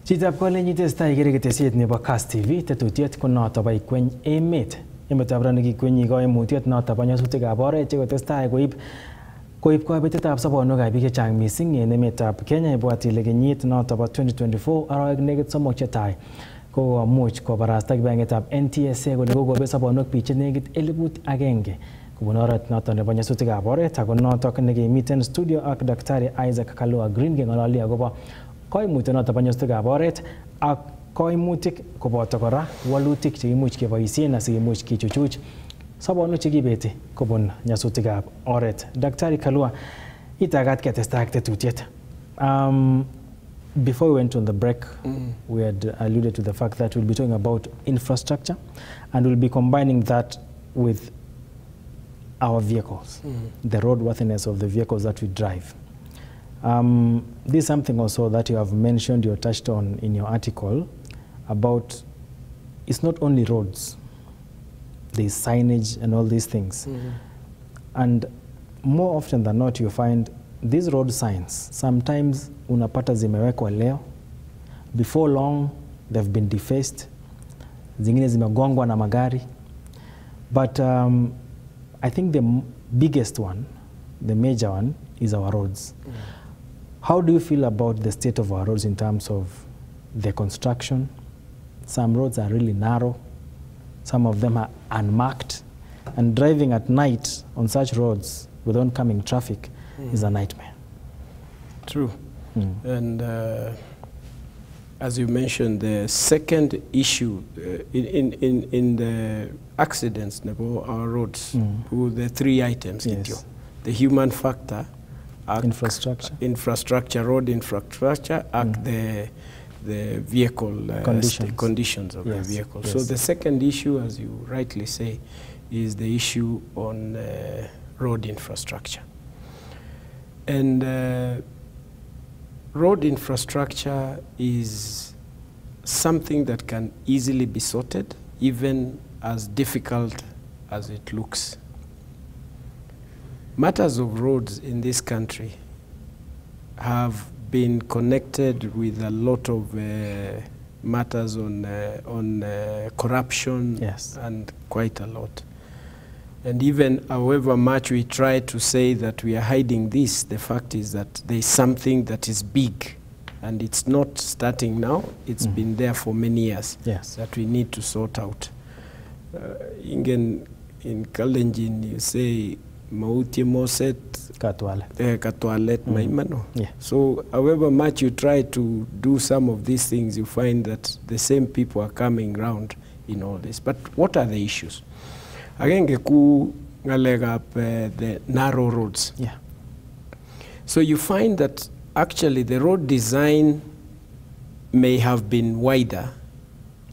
Chitab kolenjin testai igere ketesiet nebo Kass TV tetutiet ko noto bo Ikweny Emet. Emetab ranik Ikweny koimutiet noto bo nyasutikab oret che kotestai koib koibetetab sobonwekab biik chechang missing en emetab Kenya. Ibwat ile kenyit noto bo 2024 arawek nekit somok chetai komuch kobarasta kibangetab NTSA kole kokobet sobonwek biik che nekit 1,000 kobun oret noto nebo nyasutikab oret. Ako notok nekimiten studio ak Daktari Isaac Kalua Green keng'ololi akobo koimutik noto bo nyasutikab oret ak koimutik koboto kora walutik chekimuch keboisien asikimuch kichuchuch sobonwek chekibeti kobun nyasutikab oret. Daktari Kalua, itagat ketestai ak tetutiet. Before we went on the break, we had alluded to the fact that we'll be talking about infrastructure and we'll be combining that with our vehicles, the roadworthiness of the vehicles that we drive. This is something also that you have mentioned, you touched on in your article about it's not only roads, there's signage and all these things. And more often than not, you find these road signs, sometimes unapata zimewekwa leo, before long they've been defaced, zingine zimegongwa na magari. But I think the biggest one, the major one, is our roads. How do you feel about the state of our roads in terms of the construction? Some roads are really narrow, some of them are unmarked, and driving at night on such roads with oncoming traffic is a nightmare. True. And as you mentioned, the second issue in the accidents on our roads, the three items, yes. The human factor, infrastructure, road infrastructure, and the vehicle conditions of the vehicle. Yes. So the second issue, as you rightly say, is the issue on road infrastructure. And road infrastructure is something that can easily be sorted, even as difficult as it looks. Matters of roads in this country have been connected with a lot of matters on corruption, yes, and quite a lot. And even however much we try to say that we are hiding this, the fact is that there is something that is big, and it's not starting now, it's been there for many years, yes, that we need to sort out. In Kalenjin, you say, Mauti Moset Katwalet Maimano. So however much you try to do some of these things, you find that the same people are coming round in all this. But what are the issues? Again, the narrow roads. Yeah. So you find that actually the road design may have been wider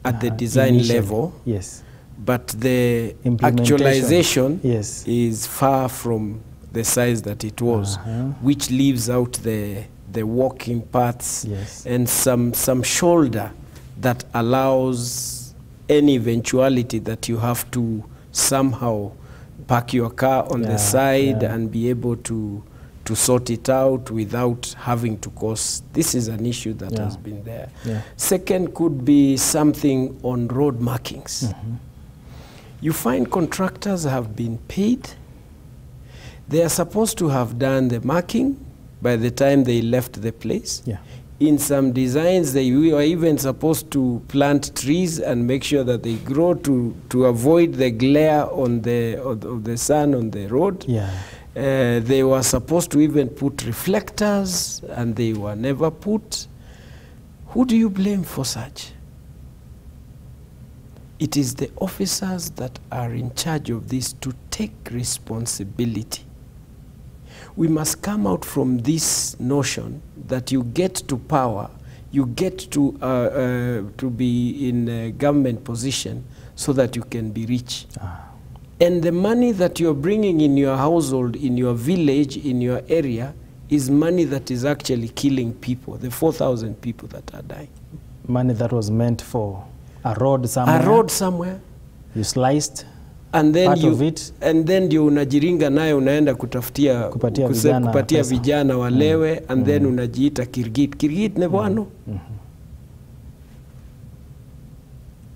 at the design level. Yes. But the actualization, yes, is far from the size that it was, which leaves out the walking paths, yes, and some shoulder that allows any eventuality that you have to somehow park your car on the side and be able to sort it out without having to cause. This is an issue that has been there. Second could be something on road markings. You find contractors have been paid. They are supposed to have done the marking by the time they left the place. In some designs, they were even supposed to plant trees and make sure that they grow to avoid the glare on of the sun on the road. They were supposed to even put reflectors, and they were never put. Who do you blame for such? It is the officers that are in charge of this to take responsibility. We must come out from this notion that you get to power, you get to be in a government position so that you can be rich. And the money that you're bringing in your household, in your village, in your area, is money that is actually killing people, the 4,000 people that are dying. Money that was meant for a road somewhere. A road somewhere. You sliced and then part of it. And then ndio unajiringa nayo unaenda kupatia vijana walewe, and then unajiita kirgit. Kirgit ne bwano.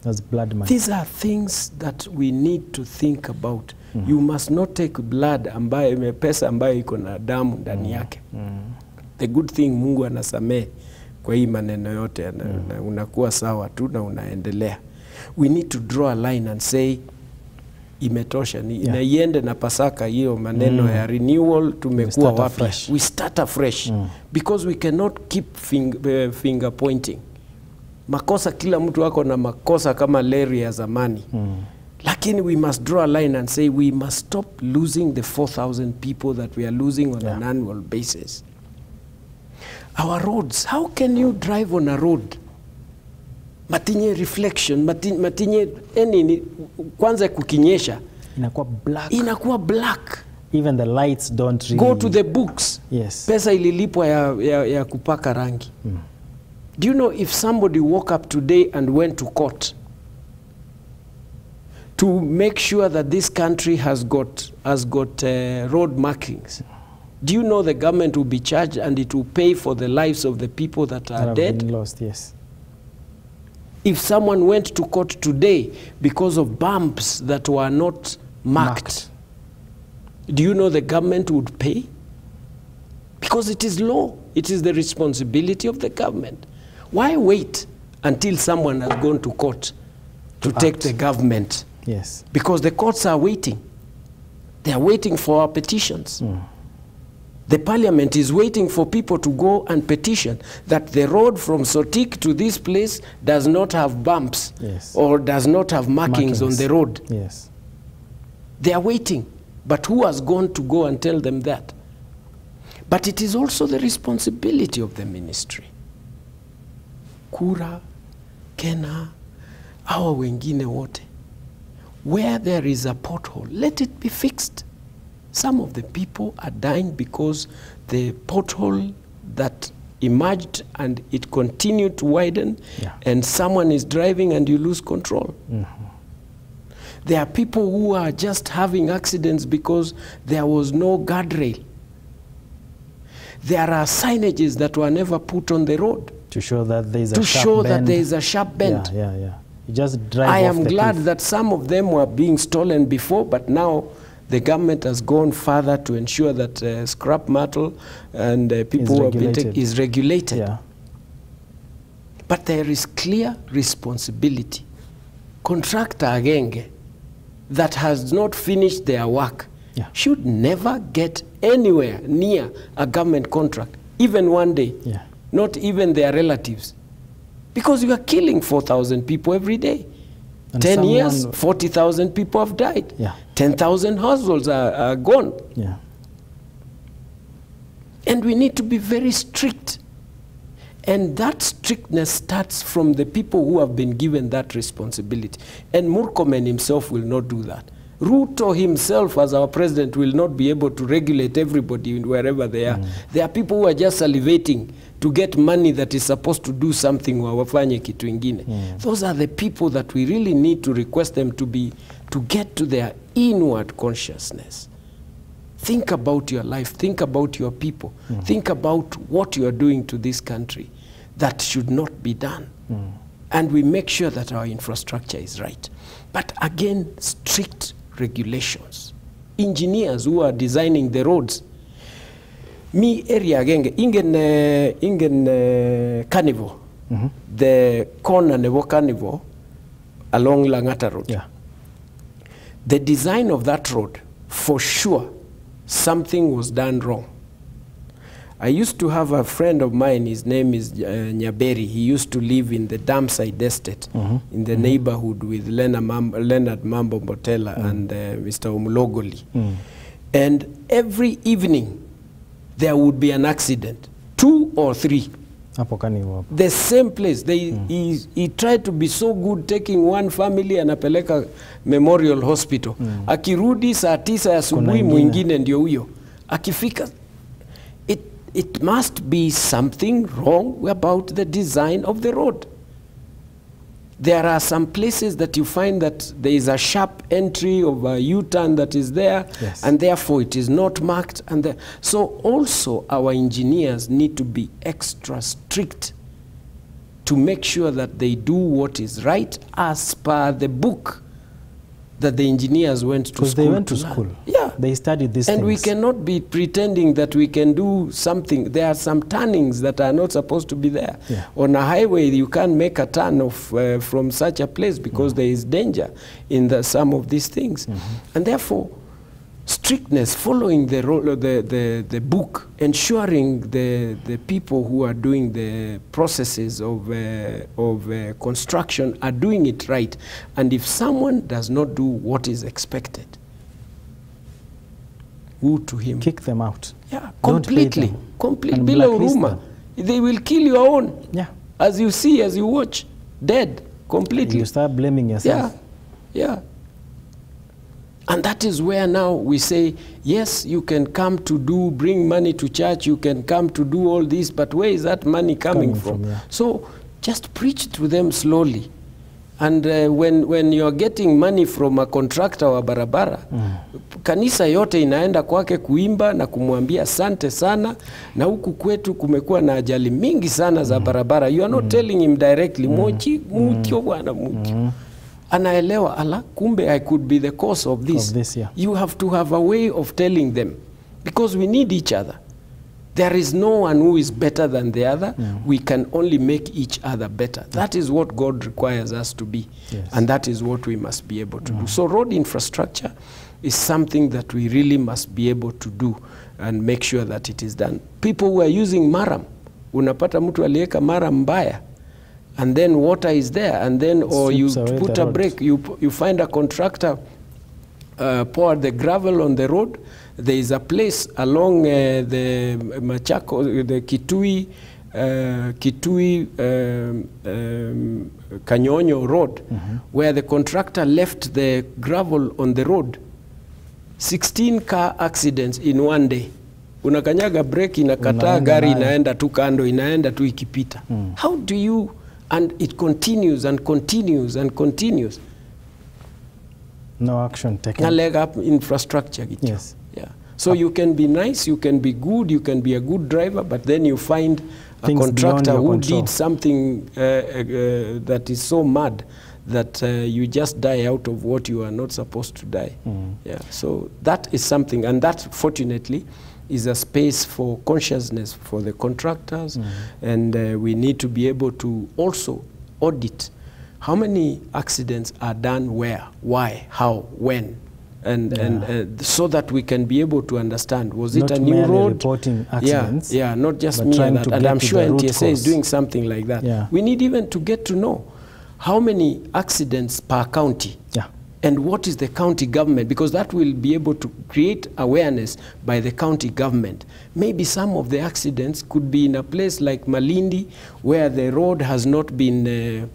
That's blood money. These are things that we need to think about. You must not take blood ambayo pesa ambayo iko na damu ndani yake. The good thing, Mungu anasamehe kwa hii maneno yote, na unakuwa sawa tu na unaendelea. We need to draw a line and say imetosha, na iende na Pasaka hiyo maneno ya renewal, tumekuwa wapi? We start afresh. Because we cannot keep finger pointing. Makosa, kila mtu wako na makosa kama Larry ya zamani. Lakini we must draw a line and say we must stop losing the 4,000 people that we are losing on an annual basis. Our roads, how can you drive on a road? Matinye reflection, matinye kwanza kukinyesha inakuwa black. Even the lights don't really go to the books. Yes. Pesa ililipwa ya kupaka rangi. Do you know if somebody woke up today and went to court to make sure that this country has got road markings, do you know the government will be charged and it will pay for the lives of the people that are dead? Been lost, yes. If someone went to court today because of bumps that were not marked, do you know the government would pay? Because it is law. It is the responsibility of the government. Why wait until someone has gone to court to take the government? Yes. Because the courts are waiting. They are waiting for our petitions. The parliament is waiting for people to go and petition that the road from Sotik to this place does not have bumps, or does not have markings on the road. Yes. They are waiting. But who has gone to go and tell them that? But it is also the responsibility of the ministry. Kura, Kena, our wengine wote. Where there is a pothole, let it be fixed. Some of the people are dying because the pothole that emerged and it continued to widen, and someone is driving and you lose control. There are people who are just having accidents because there was no guardrail. There are signages that were never put on the road to show that there is a sharp bend. You just drive I off am the glad cliff. that some of them were being stolen before, but now the government has gone further to ensure that scrap metal and people who have been taken is regulated. But there is clear responsibility. Contractor agenge that has not finished their work should never get anywhere near a government contract, even one day, not even their relatives. Because you are killing 4,000 people every day. And 10 years, 40,000 people have died. 10,000 households are gone. And we need to be very strict. And that strictness starts from the people who have been given that responsibility. And Murkomen himself will not do that. Ruto himself, as our president, will not be able to regulate everybody wherever they are. There are people who are just salivating to get money that is supposed to do something wafanye kitu ingine. Those are the people that we really need to request them to get to their inward consciousness. Think about your life. Think about your people. Think about what you are doing to this country that should not be done. And we make sure that our infrastructure is right. But again, strict regulations. Engineers who are designing the roads. Mi area genge ingen carnival. The corner nevo carnival along Langata Road. The design of that road, for sure, something was done wrong. I used to have a friend of mine, his name is Nyaberi. He used to live in the Damside Estate, in the neighborhood with Leonard Mambo Mbotela and Mr. Omulogoli. And every evening, there would be an accident, 2 or 3. The same place. He tried to be so good, taking one family and apeleka Memorial Hospital. Akirudi saa 9 ya asubuhi mwingine ndio huyo. Akifika, it must be something wrong about the design of the road. There are some places that you find that there is a sharp entry of a U-turn that is there, and therefore it is not marked. And so also our engineers need to be extra strict to make sure that they do what is right as per the book that the engineers went to school. Because they went to school. Yeah. They studied these and things. We cannot be pretending that we can do something. There are some turnings that are not supposed to be there. Yeah. On a highway, you can't make a turn of, from such a place because there is danger in some of these things. And therefore, strictness, following the book, ensuring the people who are doing the processes of construction are doing it right. And if someone does not do what is expected, who to him? Kick them out. Yeah, completely. Completely. Below rumor. They will kill your own. Yeah. As you see, as you watch, dead completely. You start blaming yourself. Yeah. Yeah. And that is where now we say, yes, you can come to bring money to church, you can come to do all this, but where is that money coming from? Yeah. So just preach to them slowly. And when you're getting money from a contractor wa barabara, kanisa yote inaenda kwake kuimba na kumwambia asante sana, na huku kwetu kumekuwa na ajali mingi sana za barabara. You are not telling him directly, mukio bwana mukio. Anaelewa, ala, kumbe I could be the cause of this. Yeah. You have to have a way of telling them, because we need each other. There is no one who is better than the other. We can only make each other better. That is what God requires us to be. Yes. And that is what we must be able to do. So road infrastructure is something that we really must be able to do and make sure that it is done. People who are using maram, unapata mtu alieka maram mbaya, and then water is there, and then, or you put a break, you find a contractor pour the gravel on the road. There is a place along the Machako, the Kitui Kanyonyo road, where the contractor left the gravel on the road. 16 car accidents in one day. Unakanyaga break, inakataa, gari inaenda tu kando, inaenda tu ikipita. How do you... And it continues and continues and continues. No action taken. A leg up infrastructure. Yes. Yeah. So you can be nice, you can be good, you can be a good driver, but then you find a contractor who did something that is so mad that you just die out of what you are not supposed to die. Yeah. So that is something, and that fortunately is a space for consciousness for the contractors, and we need to be able to also audit how many accidents are done where, why, how, when, and so that we can be able to understand, was it a new road? Reporting accidents, yeah, not just me that, and I'm sure NTSA is doing something like that. Yeah. We need even to get to know how many accidents per county. Yeah. And what is the county government? Because that will be able to create awareness by the county government. Maybe some of the accidents could be in a place like Malindi, where the road has not been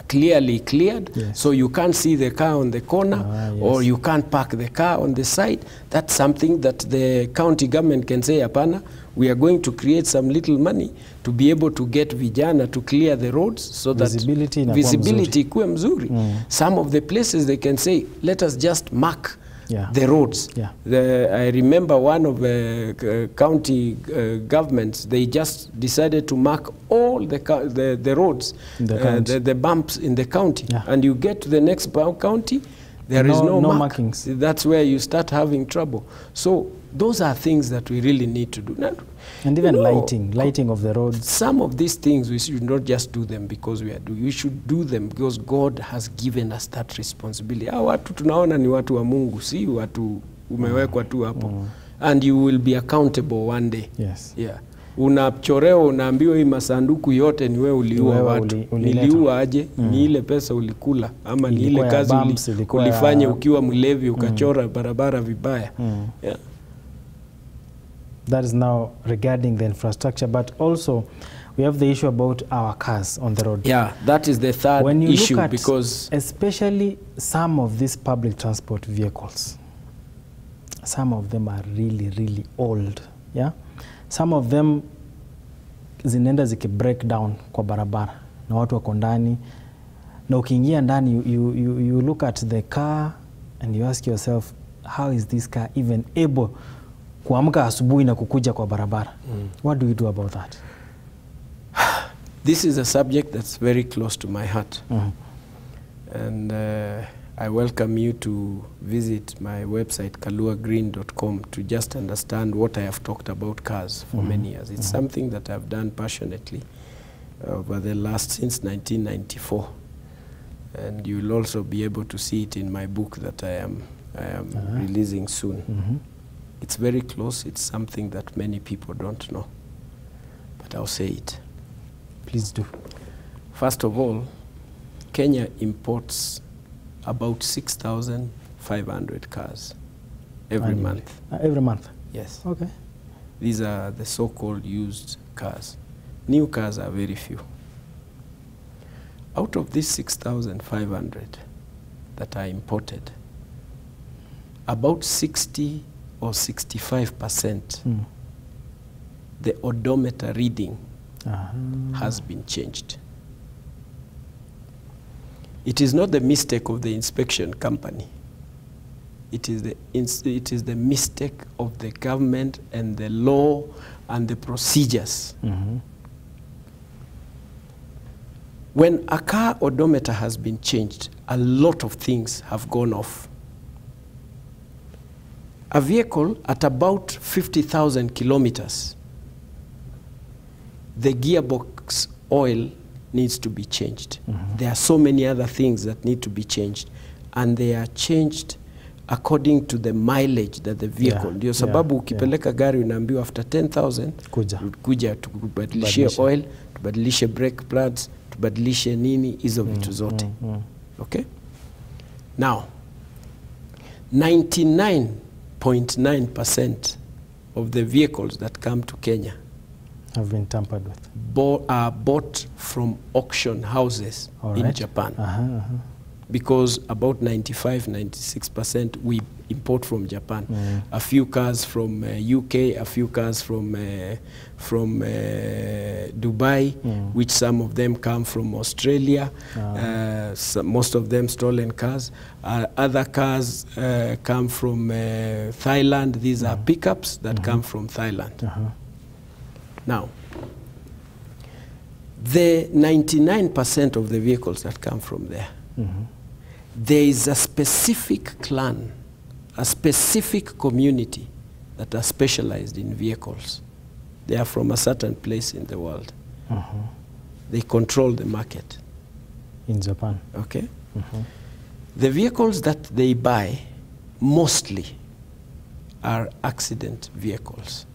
clearly cleared, so you can't see the car on the corner, or you can't park the car on the side. That's something that the county government can say, apana, we are going to create some little money to be able to get vijana to clear the roads so that visibility ikuwe mzuri. Some of the places they can say, let us just mark the roads. I remember one of the county governments, they just decided to mark all the roads, the bumps in the county. And you get to the next county, there is no markings. That's where you start having trouble. So those are things that we really need to do. Now, and even lighting of the roads. Some of these things we should not just do them because we are doing. We should do them because God has given us that responsibility. Watu tunaona ni watu wa Mungu, si watu umewekwa tu hapo. And you will be accountable one day. Yes. Yeah. Unachorewa, unaambiwa hii masanduku yote ni wewe uliua watu. Niliua aje? Ni ile pesa ulikula, ama ni ile kazi ulifanya ukiwa mlevi ukachora barabara vibaya. Yeah. That is now regarding the infrastructure, but also we have the issue about our cars on the road. Yeah, that is the third when you issue, look at because especially some of these public transport vehicles, some of them are really, really old. Yeah, some of them zinaenda ziki break down kwa barabara na watu wako ndani, na ukiingia ndani you look at the car and you ask yourself, how is this car even able kuamka asubuhi na kukuja kwa barabara? What do we do about that? This is a subject that's very close to my heart. And I welcome you to visit my website, kaluagreen.com, to just understand what I have talked about cars for many years. It's something that I've done passionately over the last, since 1994. And you'll also be able to see it in my book that I am releasing soon. It's very close. It's something that many people don't know. But I'll say it. Please do. First of all, Kenya imports about 6,500 cars every month. Every month? Yes. Okay. These are the so-called used cars. New cars are very few. Out of these 6,500 that are imported, about 60 or 65%, the odometer reading has been changed. It is not the mistake of the inspection company. It is the mistake of the government and the law and the procedures. When a car odometer has been changed, a lot of things have gone off. A vehicle at about 50,000 kilometers, the gearbox oil needs to be changed. There are so many other things that need to be changed, and they are changed according to the mileage that the vehicle. Ndio sababu ukipeleka gari unaambiwa after 10,000 kuja tubadilishe oil, tubadilishe brake pads, tubadilishe nini, hizo vitu zote. Okay? Now, 99.9% of the vehicles that come to Kenya have been tampered with. Are bought from auction houses in Japan. Because about 95–96% we import from Japan. A few cars from UK, a few cars from Dubai, which some of them come from Australia. Most of them stolen cars. Other cars come from Thailand. These are pickups that come from Thailand. Now, the 99% of the vehicles that come from there, there is a specific clan, a specific community that are specialized in vehicles. They are from a certain place in the world. They control the market. In Japan. Okay? The vehicles that they buy mostly are accident vehicles.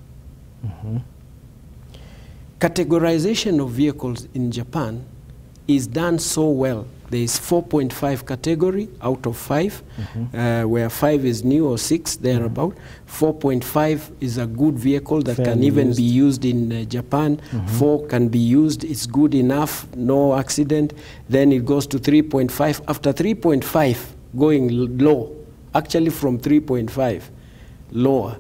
Categorization of vehicles in Japan is done so well. There is 4.5 category out of 5, where 5 is new or 6, thereabout. 4.5 is a good vehicle that can even be used in Japan. 4 can be used, it's good enough, no accident. Then it goes to 3.5. After 3.5, going low, actually from 3.5 lower,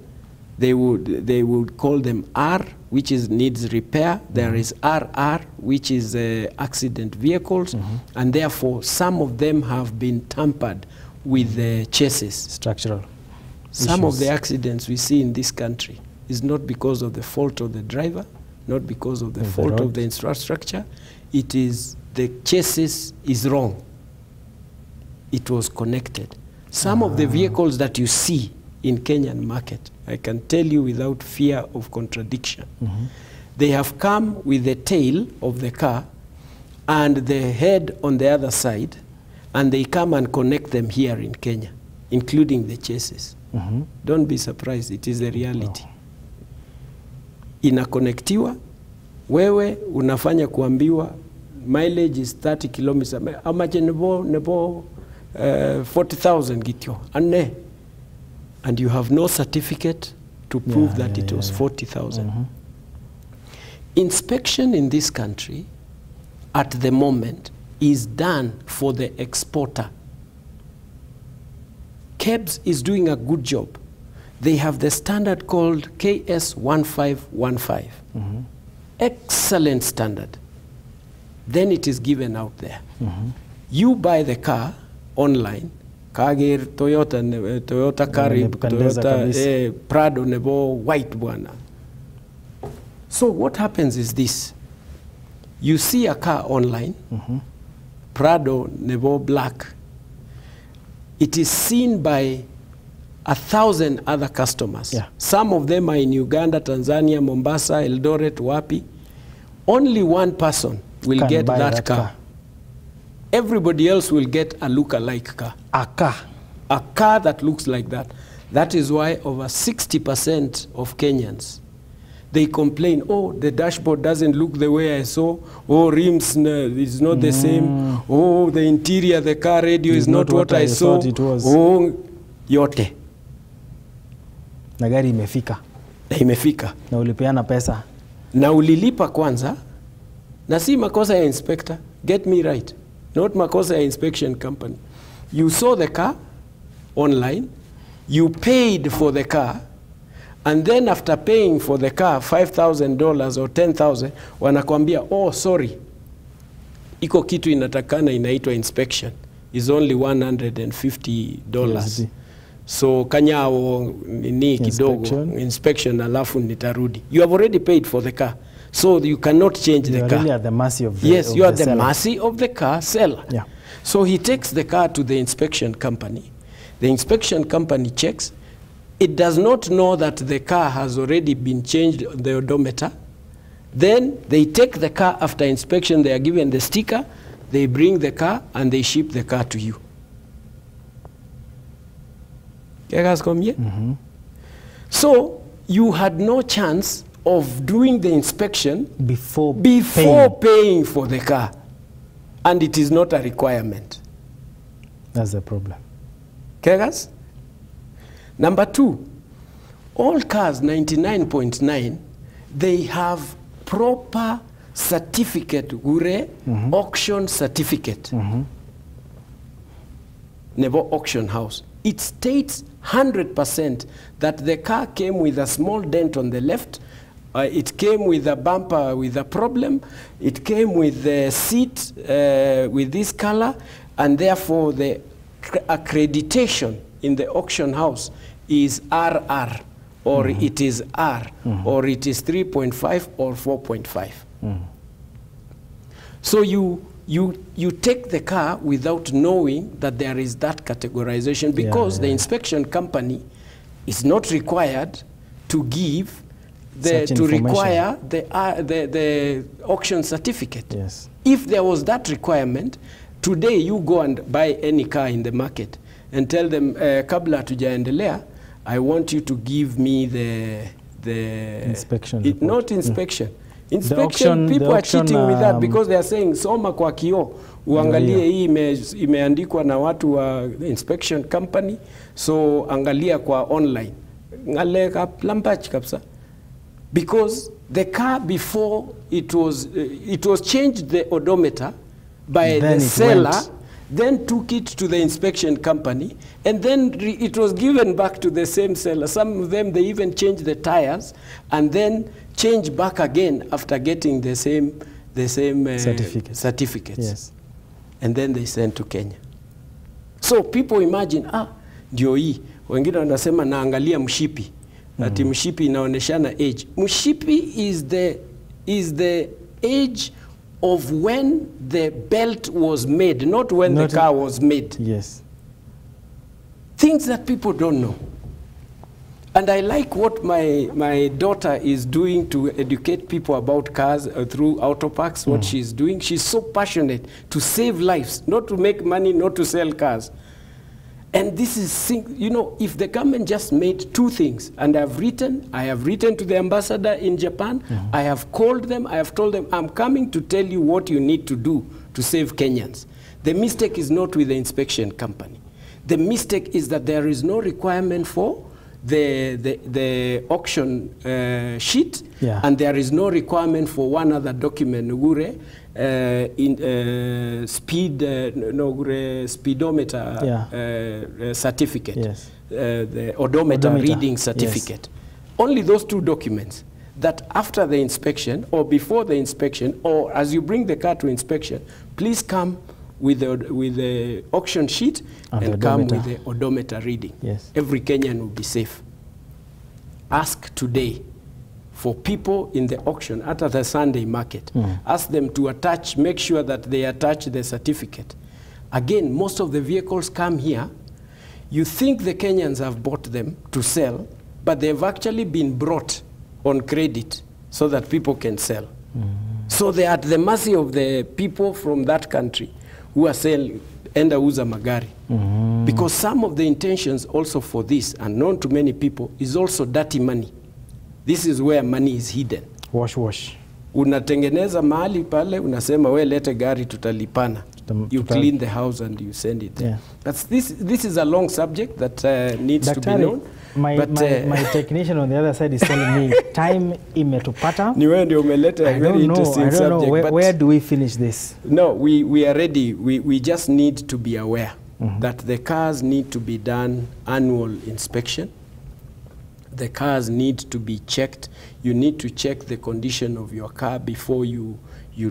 they would call them R, which needs repair. There is RR, which is accident vehicles, and therefore some of them have been tampered with the chassis. Structural Some issues. of the accidents we see in this country is not because of the fault of the driver, not because of the fault of the infrastructure. It is the chassis is wrong. It was connected. Some of the vehicles that you see in Kenyan market, I can tell you without fear of contradiction, they have come with the tail of the car and the head on the other side, and they come and connect them here in Kenya, including the chassis. Don't be surprised, it is the reality. Inakonnectiwa, wewe unafanya kuambiwa mileage is 30 kilometers, how much nebo 40,000 gityo, and you have no certificate to prove that it was 40,000. Inspection in this country at the moment is done for the exporter. KEBS is doing a good job. They have the standard called KS 1515. Excellent standard. Then it is given out there. You buy the car online, Kagir, Toyota, Toyota Karib, Toyota Prado nebo white bwana. So what happens is this. You see a car online, Prado Nebo Black. It is seen by 1,000 other customers. Yeah. Some of them are in Uganda, Tanzania, Mombasa, Eldoret, Wapi. Only one person will get that car. Everybody else will get a look-alike car. A car. A car that looks like that. That is why over 60% of Kenyans, they complain, oh, the dashboard doesn't look the way I saw. Oh, rims is not the same. Oh, the interior, the car radio is not what I saw. Thought it was. Oh, yote. Na gari imefika. Na imefika. Na ulipeana pesa. Na ulilipa kwanza. Na si makosa ya inspector. Get me right. Not makosa ya inspection company. You saw the car online. You paid for the car. And then after paying for the car $5,000 or $10,000, wanakwambia, oh, sorry. Iko kitu inatakana inaitwa inspection. Is only $150. Yes. So kanyao ni kidogo inspection alafu nitarudi. You have already paid for the car. So you cannot change the car. You are really at the mercy of the Yes, you are at the seller. mercy of the car seller. Yeah. So he takes the car to the inspection company. The inspection company checks. It does not know that the car has already been changed on the odometer. Then they take the car after inspection. They are given the sticker. They bring the car and they ship the car to you. So you had no chance of doing the inspection before paying for the car. And it is not a requirement. That's the problem. Kegas? Number two, all cars, 99.9, they have proper certificate, auction certificate. Never auction house. It states 100% that the car came with a small dent on the left. It came with a bumper with a problem. It came with the seat with this color, and therefore the accreditation in the auction house is RR, or it is R, or it is 3.5 or 4.5. So you take the car without knowing that there is that categorization, because the inspection company is not required to give require the auction certificate. Yes. If there was that requirement, today you go and buy any car in the market and tell them, kabla tujaendelea, I want you to give me the inspection. Not inspection. Inspection, people are cheating with that because they are saying, soma kwa kio, uangalie hii imeandikwa na watu wa inspection company, so angalia kwa online. Ngale ka plambach kapsa. Because the car before it was changed the odometer by the seller, then took it to the inspection company, and then it was given back to the same seller. Some of them, they even changed the tires and then changed back again after getting the same certificates. Yes. And then they sent to Kenya. So people imagine, ndio hii. Wengine wanasema naangalia mshipi. Ati mshipi inaoneshana age. Mshipi is the age of when the belt was made, not when the car was made. Yes. Things that people don't know. And I like what my daughter is doing to educate people about cars through auto parks, what she's doing. She's so passionate to save lives, not to make money, not to sell cars. And this is, you know, if the government just made two things, and I have written to the ambassador in Japan, I have called them, I have told them, I'm coming to tell you what you need to do to save Kenyans. The mistake is not with the inspection company. The mistake is that there is no requirement for the auction sheet, and there is no requirement for one other document, speedometer certificate, the odometer reading certificate. Only those two documents, that after the inspection or before the inspection or as you bring the car to inspection, please come with the auction sheet and come with the odometer reading. Yes. Every Kenyan will be safe. Ask today for people in the auction at the Sunday market. Ask them to attach, make sure that they attach the certificate. Again, most of the vehicles come here. You think the Kenyans have bought them to sell, but they've actually been brought on credit so that people can sell. So they are at the mercy of the people from that country who are selling enda uza magari. Because some of the intentions also for this, and known to many people, is also dirty money. This is where money is hidden. Wash. Unatengeneza mahali pale, unasema we lete gari tutalipana. You clean the house and you send it there. Yeah. This is a long subject that needs to be known. My technician on the other side is telling me time imetupata. Ni wewe ndio umeleta a very interesting subject. I don't know. Where do we finish this? No, we are ready. We just need to be aware that the cars need to be done annual inspection. The cars need to be checked. You need to check the condition of your car before you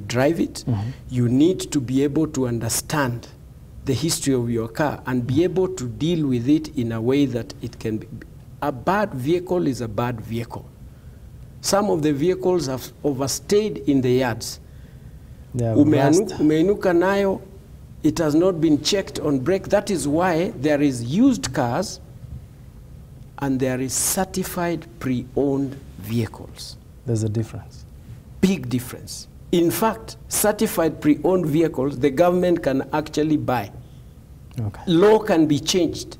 drive it. You need to be able to understand the history of your car and be able to deal with it in a way that it can be. A bad vehicle is a bad vehicle. Some of the vehicles have overstayed in the yards. Umeinuka nayo, it has not been checked on brake. That is why there is used cars and there is certified pre-owned vehicles. There's a difference. Big difference. In fact, certified pre-owned vehicles, the government can actually buy. Okay. Law can be changed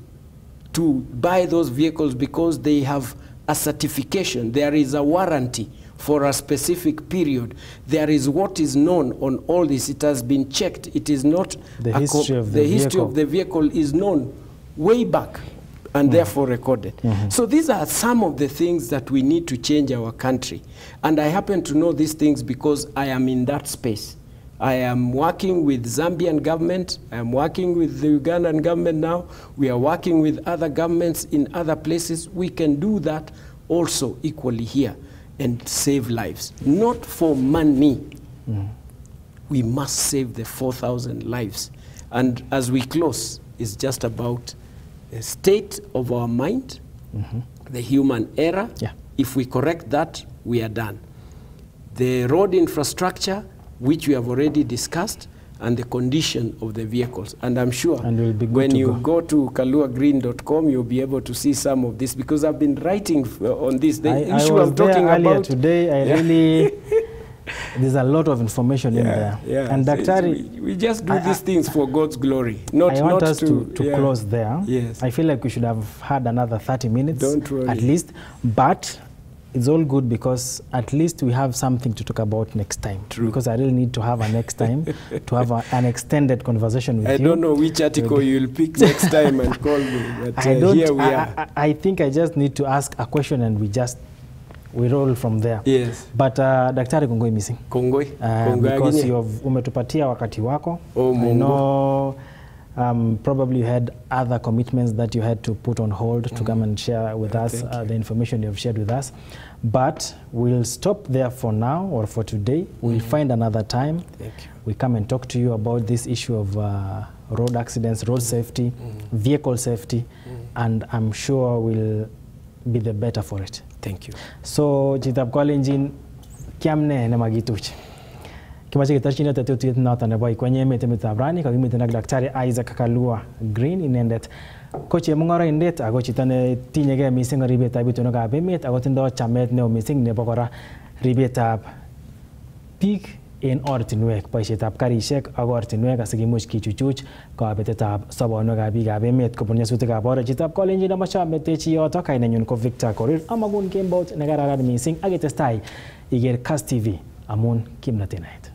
to buy those vehicles because they have a certification. There is a warranty for a specific period. There is what is known on all this. It has been checked. It is not the history of the vehicle. History of the vehicle is known way back and therefore recorded. So these are some of the things that we need to change our country. And I happen to know these things because I am in that space. I am working with Zambian government. I am working with the Ugandan government now. We are working with other governments in other places. We can do that also equally here and save lives. Not for money. We must save the 4,000 lives. And as we close, it's just about the state of our mind, the human error. If we correct that, we are done. The road infrastructure, which we have already discussed, and the condition of the vehicles. And I'm sure when you go to kaluagreen.com, you'll be able to see some of this, because I've been writing on this. The issue I'm talking about today, I really, there's a lot of information in there. And Daktari, we just do these things for God's glory. I want us to close there. I feel like we should have had another 30 minutes at least, but it's all good because at least we have something to talk about next time. Because I really need to have a next time to have an extended conversation with you. I don't know which article you'll pick next time and call me, but here we are. I think I just need to ask a question and we roll from there. But Daktari Kongoi missing. Kongoi. Because umetupatia wakati wako. I know probably you had other commitments that you had to put on hold to come and share with us the information you've shared with us. But we'll stop there for now, or for today. We'll find another time. We come and talk to you about this issue of road accidents, road safety, vehicle safety, and I'm sure we'll be the better for it. Thank you. So, Chitab Kolenjin, kiamne na magituch. Kimache kitachini tatutuyet nata nebo Ikweny Emet Abrani kakimiten ak Daktari Isaac Kalua Green inendet ko chemung'oroindet ako chito ne tinyegei mising ribetab itonwekab emet ako tindoi chamet neo mising nebo kora ribetab biik en ortinwek, boisietab karisiek ak ortinwek asikimuch kichuchuch kabetetab sobonwekab biikab emet kobun nyasutikab oret. Chitab Kolenjin amache ametechi yoto, kainenyun ko Victor Korir, amakun kembot nekararan mising ak itestai iker Kass TV amun kimnatet naet.